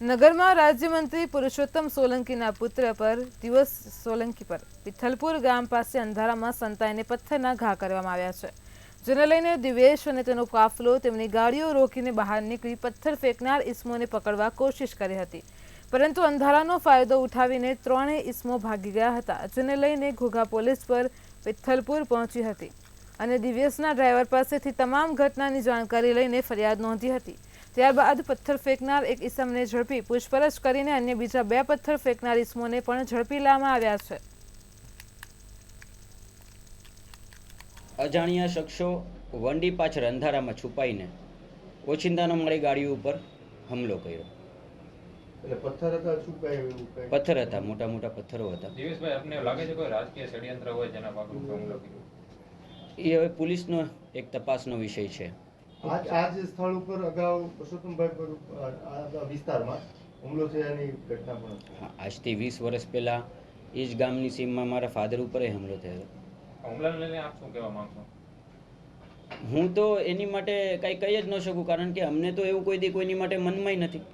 નગરમાં રાજ્યમંત્રી પુરુષોત્તમ સોલંકીના પુત્ર પર દિવસ સોલંકી પર વિઠ્ઠલપુર ગામ પાસે અંધારામાં સંતાઈને પથ્થરના ઘા કરવામાં આવ્યા છે, જેને લઈને દિવેશ અને તેનો કાફલો તેમની ગાડીઓ રોકીને બહાર નીકળી પથ્થર ફેંકનાર ઇસમોને પકડવા કોશિશ કરી હતી, પરંતુ અંધારાનો ફાયદો ઉઠાવીને ત્રણેય ઇસમો ભાગી ગયા હતા, જેને લઈને ઘોઘા પોલીસ પર વિઠ્ઠલપુર પહોંચી હતી અને દિવેશના ડ્રાઈવર પાસેથી તમામ ઘટનાની જાણકારી લઈને ફરિયાદ નોંધી હતી। ત્યારબાદ પથ્થર ફેંકનાર એક ઇસમને ઝડપી પૂછપરછ કરીને અન્ય બીજા બે પથ્થર ફેંકનાર ઇસમોને પણ ઝડપી લેવામાં આવ્યા છે। અજાણ્યા શખ્સો વંડી પાછળ અંધારામાં છુપાઈને ઓચિંતાનો મારી ગાડીઓ ઉપર હુમલો કર્યો। પથ્થર હતા, મોટા મોટા પથ્થરો હતા। દિવેશભાઈ, આપને લાગે છે કોઈ રાજકીય ષડયંત્ર હોય જેના ભાગરૂપે હુમલો કર્યો? એ હવે પોલીસનો એક તપાસનો વિષય છે। આજ સ્થળ ઉપર અગાઉ પુરુષોત્તમભાઈ પર વિસ્તારમાં હુમલો થયાની ઘટના પણ છે। આજથી 20 વર્ષ પહેલા એ જ ગામની સીમમાં મારા ફાધર ઉપર હુમલો થયો। હુમલાને લઈને આપ શું કહેવા માંગશો? હું તો એની માટે કંઈ કહી જ ન શકું, કારણ કે અમને તો એવું કોઈ દી કોઈની માટે મનમાં નથી।